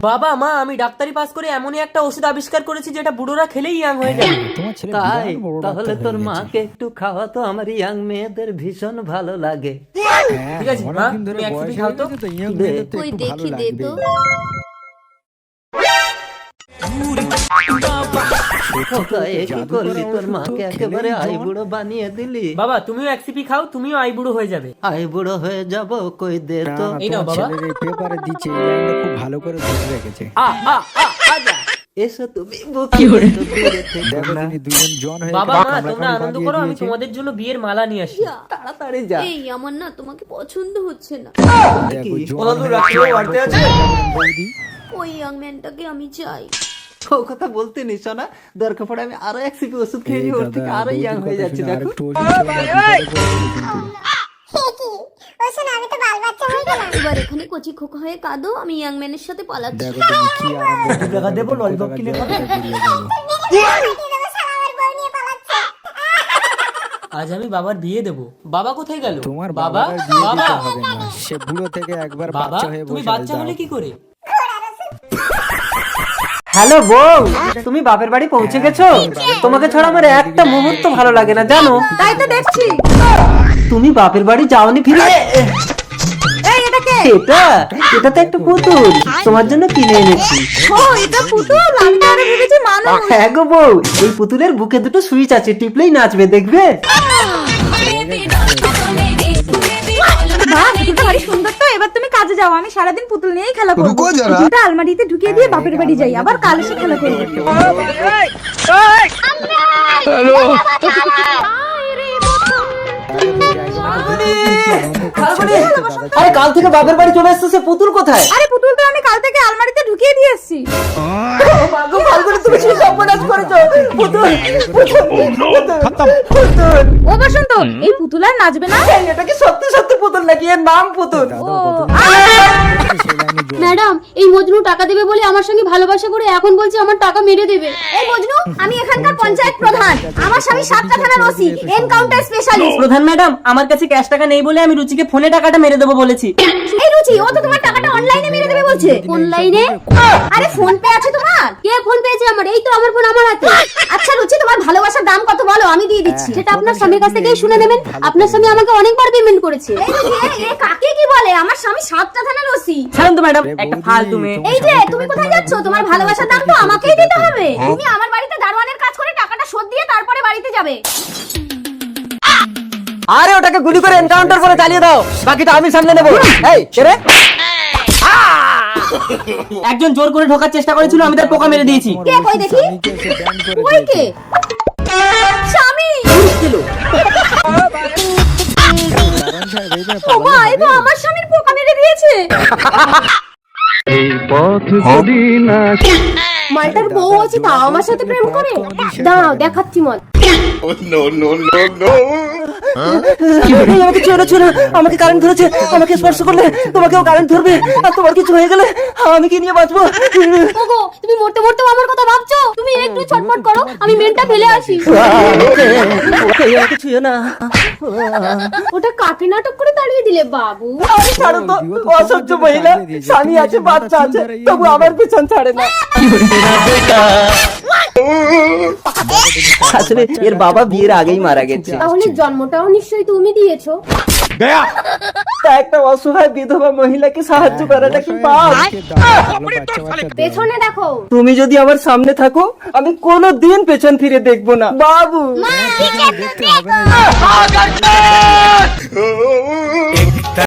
বাবা মা আমি ডাক্তারি পাস করে এমনই একটা ওষুধ আবিষ্কার করেছি যেটা বুড়োরা খেলেই ইয়াং হয়ে যাবে। তাই তাহলে তোর মাকে একটু খাওয়াতো, আমার ইয়াং মেয়েদের ভীষণ ভালো লাগে। ঠিক আছে মা তুমি এক সিপি খাও তো। কই দেখি দে তো। কি করলি, তোর মাকে একেবারে আইবুড়ো বানিয়ে দিলি। বাবা তুমিও এক সিপি খাও, তুমিও আইবুড়ো হয়ে যাবে। আইবুড়ো হয়ে যাব, কই দে তো। এই নাও বাবা। পেপারে দিচ্ছে, এই লাইনটা খুব ভালো করে ধরে রেখেছে। আজা এসো তুমি দেখো তুমি দুজন জন হয়ে বাবা মা তোমরা আনন্দ করো, আমি তোমাদের জন্য বিয়ের মালা নিয়ে আসি। তাড়াতাড়ি যা। এই আমার না তোমাকে পছন্দ হচ্ছে না। দেখো জন বৌদি ওই ইয়াং ম্যানটাকে আমি চাই। ও কথা বলতে নিস না, দরকার পড়ে আমি আরো এক সিপি ওষুধ খেয়ে নিই, ওর থেকে আরো ইয়াং হয়ে যাচ্ছে। দেখো এবার এখানে কচি খোকা হয়ে কাঁদো, আমি ইয়াং ম্যানের সাথে পালাচ্ছি। দেখো তুমি কি আনন্দ টাকা দেবো ললিপপ কিনে খাবে। আজ আমি বাবার বিয়ে দেবো। বাবা কোথায় গেল? তোমার বাবা বাবার বিয়ে বাবা দিতে হবে না, সে বুড়ো থেকে একবার বাবা বাচ্চা হয়ে তুমি বসে বাচ্চা দাও। হলে কি করে? হ্যালো বউ, তুমি বাপের বাড়ি পৌঁছে গেছো? তোমাকে ছাড়া আমার একটা মুহূর্ত ভালো লাগে না জানো। তাই তো দেখছি। তুমি বাপের বাড়ি যাওনি ফিরে? এই এটা কে? এটা তো একটা পুতুল, তোমার জন্য কিনে এনেছি। ও এটা পুতুল, আমি তো আরে ভেবেছি মানুষ। হ্যাঁ গো বউ, এই পুতুলের বুকে দুটো সুইচ আছে, টিপলেই নাচবে, দেখবে? বাহ, পুতুলটা ভারী সুন্দর তো। এবার তুমি কাজে যাও, আমি সারাদিন পুতুল নিয়েই খেলা করবো। পুতুলটা আলমারিতে ঢুকিয়ে দিয়ে বাপের বাড়ি যাই, আবার কাল এসে খেলা করবো। আরে কাল থেকে বাপের বাড়ি চলে এসেছে, পুতুল কোথায়? আরে পুতুলটা আমি কাল থেকে আলমারিতে ঢুকিয়ে দিয়ে এসেছি। তুমি কি সর্বনাশ করেছো? পুতুল পুতুল, ও বসন্ত, এই পুতুল আর নাচবে না? এটা কি সত্যি সত্যি পুতুল নাকি এর নাম পুতুল? ম্যাডাম এই মজনু টাকা দেবে বলে আমার সঙ্গে ভালোবাসা করে এখন বলছে আমার টাকা মেরে দেবে। এই মজনু, আমি এখানকার পঞ্চায়েত প্রধান, আমার স্বামী 7টা থানার ওসি, এনকাউন্টার স্পেশালিস্ট। প্রধান ম্যাডাম, আমার কাছে ক্যাশ টাকা নেই বলে আমি রুচিকে ফোনে টাকাটা মেরে দেবো বলেছি। এই রুচি, ও তো তোমার টাকাটা অনলাইনে মেরে দেবে বলছে। অনলাইনে? আরে ফোন পে আছে তোমার? কে ফোন পেয়েছে আমার? এই তো আমার ফোন আমার হাতে। আচ্ছা রুচি, তোমার ভালোবাসার দাম কত বলো, আমি দিয়ে দিচ্ছি। সেটা আপনার স্বামীর কাছ থেকেই শুনে নেবেন, আপনার স্বামী আমাকে অনেকবার পেমেন্ট করেছে। এই রুচি, এ কাকে কি বলে? আমার স্বামী 7টা থানার ওসি। ছাড়ুন তো ম্যাডাম, একটা ফালতু মেয়ে। এই যে তুমি কোথায় যাচ্ছ? তোমার ভালোবাসার দাম তো আমাকেই দিতে হবে। তুমি আমার বাড়িতে দারোয়ানের কাজ করে টাকাটা শোধ দিয়ে তারপরে বাড়িতে যাবে। আরে ওটাকে গুলি করে এনকাউন্টার করে চালিয়ে দাও, বাকিটা আমি সামলে নেবো। এই ছেড়ে। একজন জোর করে ঢোকার চেষ্টা করেছিল, আমি তার পোকা মেরে দিয়েছি। কে কই দেখি? ওই কে? স্বামী। ও ভাই, তো আমার স্বামীর পোকা মেরে দিয়েছে। মালটার বউ আছে তাও আমার সাথে প্রেম করে? দাঁড়াও দেখাচ্ছি মত। আমাকে ছোড়ো ছোড়ো, আমাকে কারেন্ট ধরেছে, আমাকে স্পর্শ করলে তোমাকেও কারেন্ট ধরবে, আর তোমার কিছু হয়ে গেলে আমি কি নিয়ে বাঁচবো? ওগো, তুমি মরতে মরতেও আমার কথা ভাবছো? তুমি একটু ছটফট করো, আমি মেনটা ফেলে আসি। আমাকে ছুঁয়ে না। ওটা কাকে নাটক করে তাড়িয়ে দিলে বাবু? আরে ছাড়ো তো, অসহ্য মহিলা, স্বামী আছে, বাচ্চা আছে, তবু আমার পিছন ছাড়ে না। আসলে এর বাবা বিয়ের আগেই মারা গেছে। তাহলে জন্মটাও নিশ্চয়ই তুমি দিয়েছো। তা একটা অসহায় বিধবা মহিলাকে সাহায্য করাটা কি পাপ? পেছনে দেখো। তুমি যদি আমার সামনে থাকো, আমি কোনোদিন পেছন ফিরে দেখবো না বাবু। মা,